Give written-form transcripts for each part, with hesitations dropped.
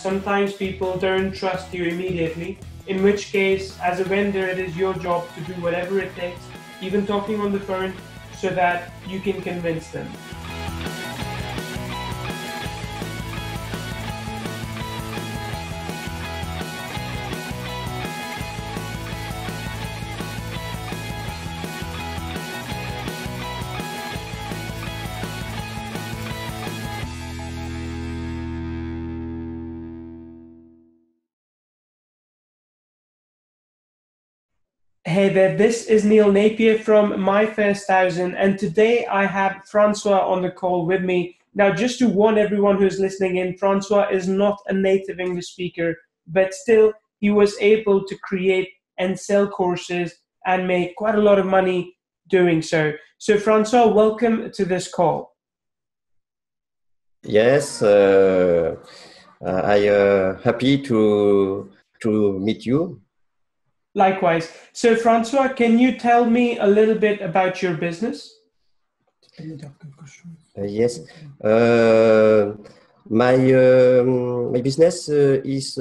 sometimes people don't trust you immediately, in which case, as a vendor, it is your job to do whatever it takes, even talking on the phone, so that you can convince them. Hey there, this is Neil Napier from My First Thousand, and today I have Francois on the call with me. Now, just to warn everyone who's listening in, Francois is not a native English speaker, but still he was able to create and sell courses and make quite a lot of money doing so. So Francois, welcome to this call. Yes, I happy to meet you. Likewise. So Francois, can you tell me a little bit about your business? Yes, my business is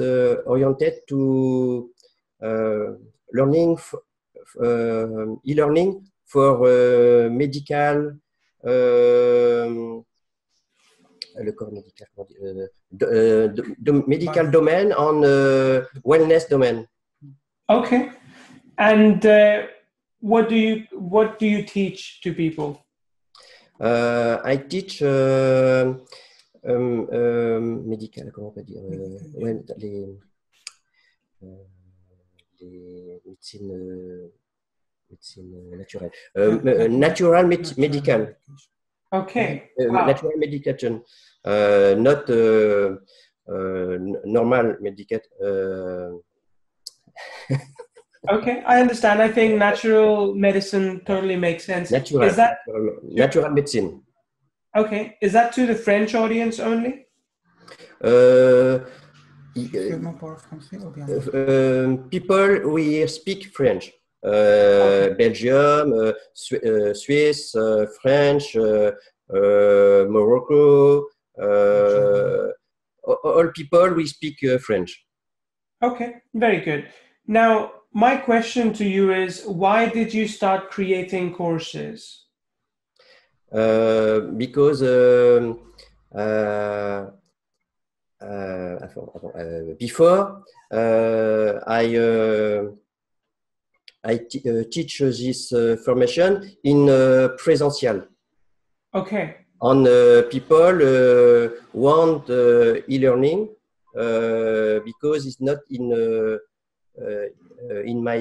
oriented to learning, e-learning for medical, le corps médical, medical domain on wellness domain. Okay, and what do you teach to people? I teach médical, comment on peut dire, ouais, les médecines naturelles, natural medical. Okay. Wow. Natural medication, not normal medication. Okay, I understand. I think natural medicine totally makes sense. Natural, is that natural medicine. Okay, is that to the French audience only? People we speak French. Belgium, Swiss, French, Morocco, all people we speak French. Okay, very good. Now, my question to you is, why did you start creating courses? Because before I teach this formation in presential. Okay. On people want e-learning because it's not in my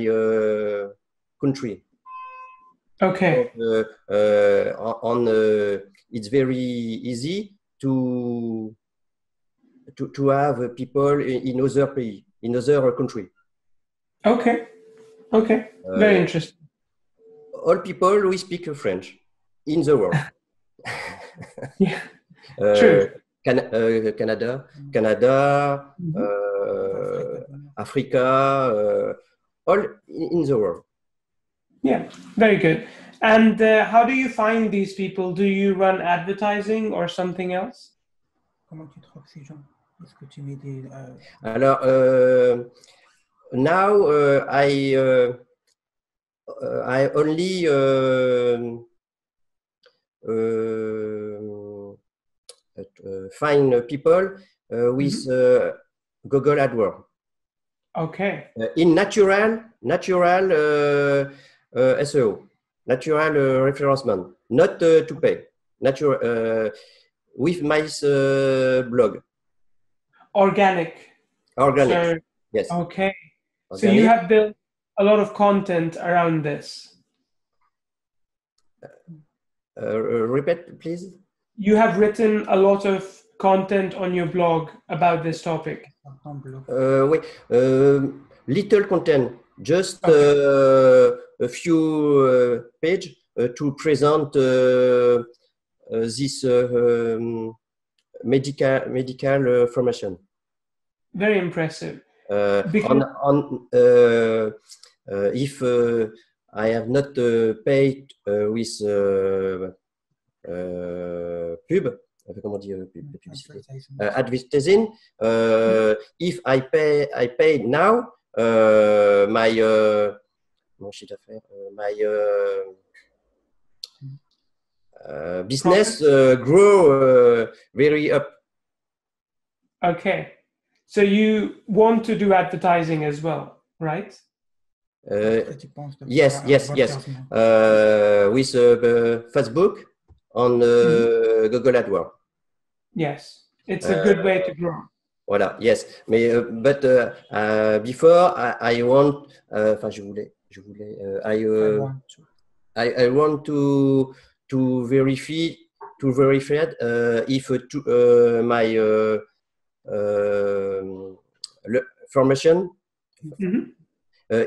country. Okay. So, it's very easy to have people in other pays, in other country. Okay. Okay. Very interesting. All people we speak French in the world. Yeah. True. Canada, Africa, all in the world. Yeah, very good. And how do you find these people? Do you run advertising or something else? Alors, now I only find people with Google AdWords. Okay. In natural SEO, natural referencement, not to pay. Natural with my blog. Organic. Organic. So, yes. Okay. Organic. So you have built a lot of content around this. Repeat, please. You have written a lot of content on your blog about this topic. Wait, little content, just a few pages to present this medical formation. Very impressive. If I have not paid with pub, comment dire, publicité, Advertising. advertising. If I pay now, mon chiffre d'affaires, business grow very up. Okay. So you want to do advertising as well, right? Yes. With Facebook on Google AdWords. Yes, it's a good way to grow. Voilà, yes. Mais but before I want, enfin je voulais, I want to verify if my formation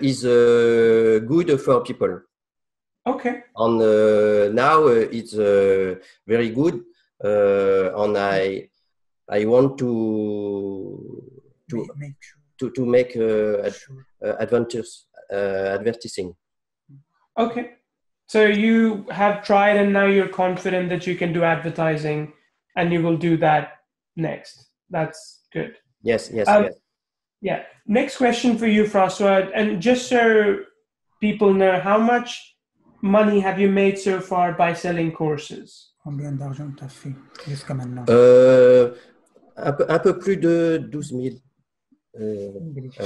is good for people. Okay. And now it's very good, and I want to make advertising. Okay. So you have tried and now you're confident that you can do advertising and you will do that next. That's good. Yes. Yeah. Next question for you, Francois. And just so people know, how much money have you made so far by selling courses? Combien d'argent tu as fait jusqu'à maintenant? Un peu plus de 12 000.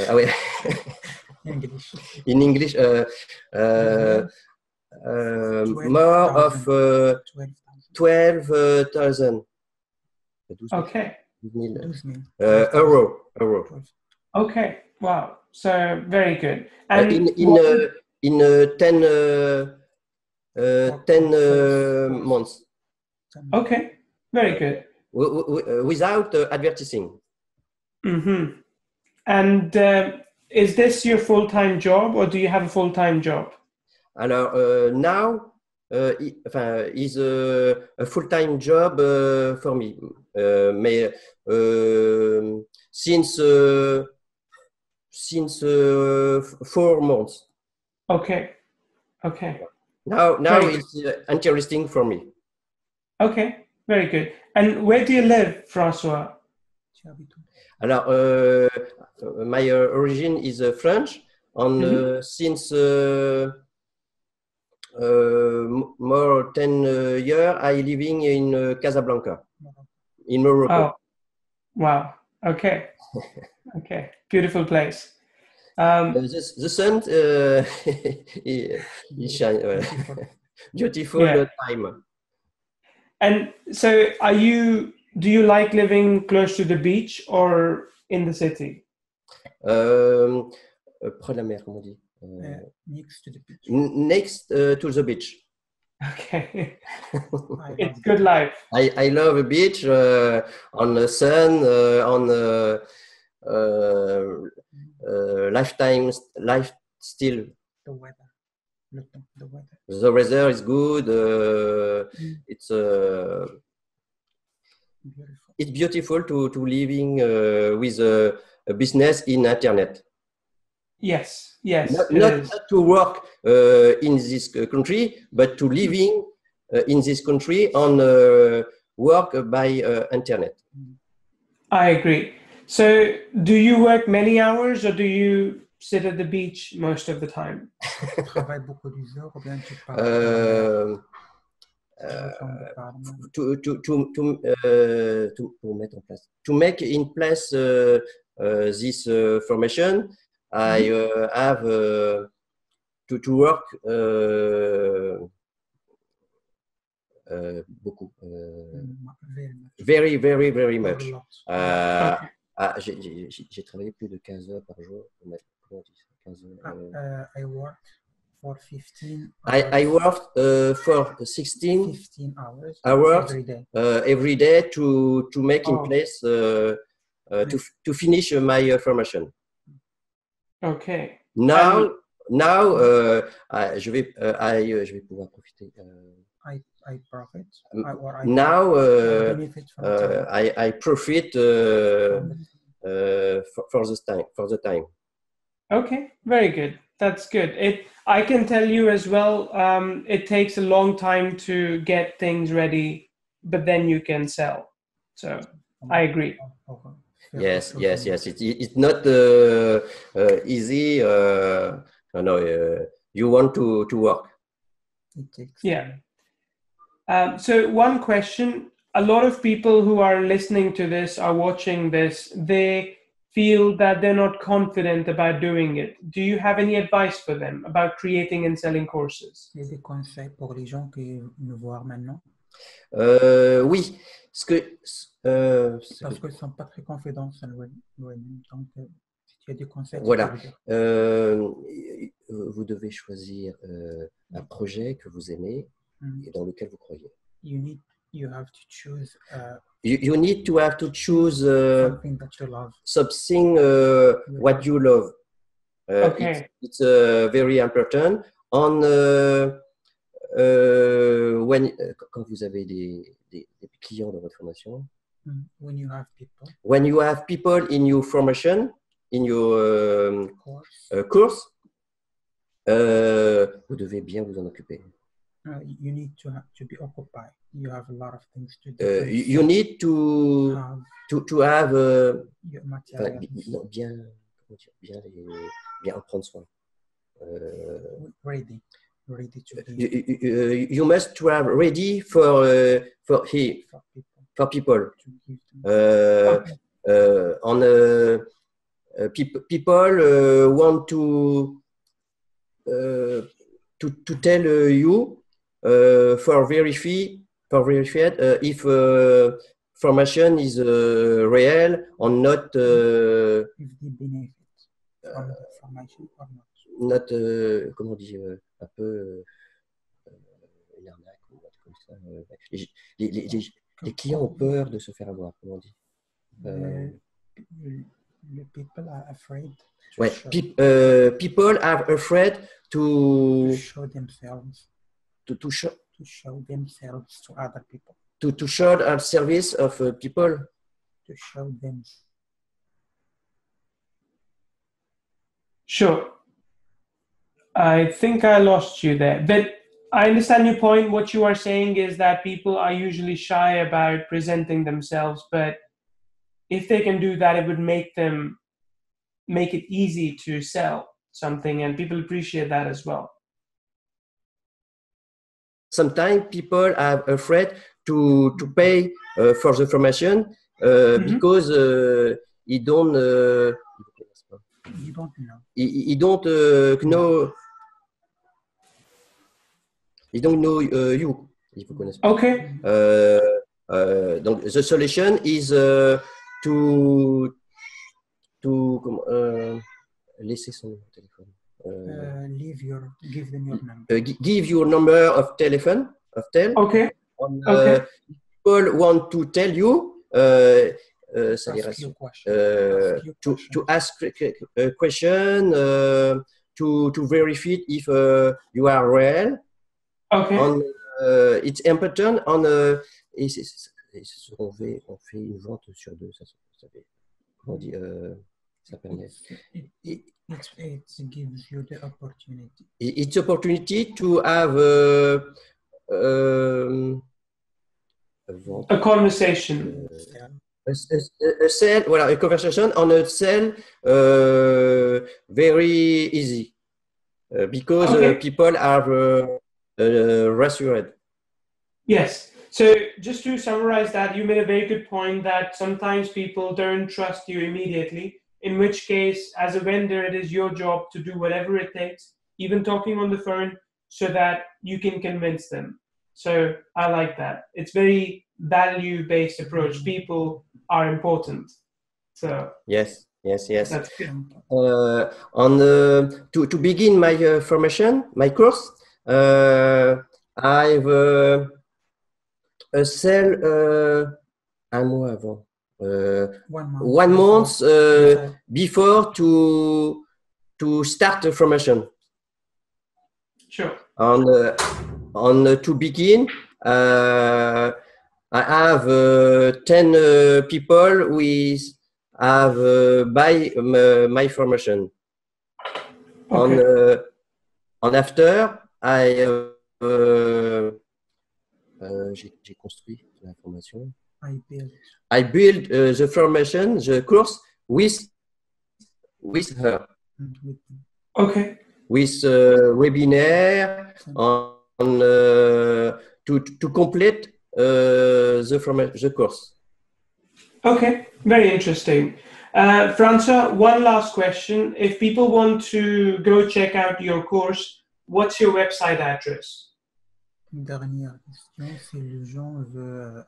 Ah ouais. English. In English, more of 12,000. Okay. Euro. Okay. Wow. So very good. And in 10 months. Okay. Very good. Without advertising. Mm-hmm. And is this your full-time job or do you have a full-time job? Alors, now is a full-time job for me. Mais since 4 months. Okay. Now it's interesting for me. Okay, very good. And where do you live, Francois? Alors, my origin is French, and since more 10 years, I living in Casablanca, in Morocco. Oh, wow. Okay. Okay. Beautiful place. The sun is shine. Beautiful time. And so do you like living close to the beach or in the city? Près de la mer, comment on dit? Next to the beach. Next to the beach. Okay. It's good life. I love a beach on the sun, on life still. The weather. The weather. The weather is good. It's beautiful to living with a business in internet. Yes. Not to work in this country, but to living in this country on work by internet. I agree. So do you work many hours or do you sit at the beach most of the time? To make in place this formation, I have to work beaucoup, very much. J'ai travaillé plus de 15 heures par jour. 15 heures, I work for 15 hours. I worked for 15 hours every day to make in place to finish my formation. Okay. Now je vais pouvoir profiter. I profit. Now I profit for the time. Okay, very good. That's good. I can tell you as well. It takes a long time to get things ready but then you can sell. So I agree. Yes. It's not easy. You want to work. It takes Yeah. So one question, a lot of people who are listening to this, are watching this, they feel that they're not confident about doing it. Do you have any advice for them about creating and selling courses? Il y a des conseils pour les gens qui nous voient maintenant Oui, parce qu'ils ne sont pas très confiants en eux-mêmes. Donc, si tu as des conseils, voilà. tu peux le dire. Vous devez choisir un projet que vous aimez et dans lequel vous croyez. You have to choose You need to have to choose something that you love. something what you love. Okay. It's very important. Quand vous avez des clients dans votre formation, When you have people in your formation, in your course, vous devez bien vous en occuper. You need to be occupied. You have a lot of things to do. You need to have your materials. bien en prendre soin. Ready to be. You must have ready for people. To give them. People want to tell you for verified if formation is real or not. If they benefit from the formation or not. Not, comment on dit, un peu une arnaque ou un truc comme ça. Les clients ont peur de se faire avoir, comment on dit. The people are afraid. Ouais, people are afraid to show themselves. To show themselves to other people. To show our service of people. To show them. Sure. I think I lost you there, but I understand your point. What you are saying is that people are usually shy about presenting themselves, but if they can do that, it would make it easy to sell something, and people appreciate that as well. Sometimes people are afraid to pay for the formation because you don't know. You don't know. You don't know you. Okay. Donc, the solution is to laisser son téléphone. Give them your number. Give your number of telephone. Okay. Okay. People want to tell you. To ask a question, to verify if you are real. Okay. It's important. On on fait une vente sur deux. Ça fait, comment on dit, ça permet. It gives you the opportunity. It's opportunity to have a conversation. A sale, voilà, a conversation on a sale very easy because people are reassured. Yes. So just to summarize that, you made a very good point that sometimes people don't trust you immediately, in which case, as a vendor, it is your job to do whatever it takes, even talking on the phone, so that you can convince them. So I like that. It's very value-based approach. People are important. So yes. That's good. To begin my formation, my course, I've a sale un mois avant. 1 month before to start the formation. Sure. To begin, I have 10 people with have buy my formation. Okay. After I J'ai construit la formation. I built. I built the formation, the course with her, Okay. with webinar on to complete the course. Okay, very interesting. Francois, one last question. If people want to go check out your course, what's your website address? Une dernière question, si les gens veulent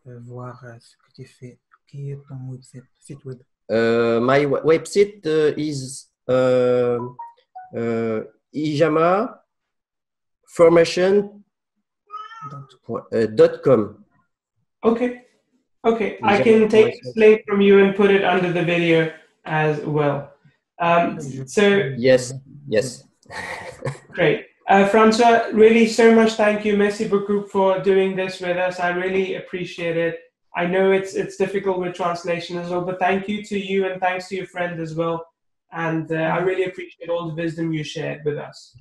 voir ce que tu fais, qui est ton site web? My website is Ijama formation.com. Okay. Okay, I can take this link from you and put it under the video as well. So yes. Great. Francois, really so much thank you. Merci beaucoup for doing this with us. I really appreciate it. I know it's difficult with translation as well, but thank you to you and thanks to your friend as well. And I really appreciate all the wisdom you shared with us.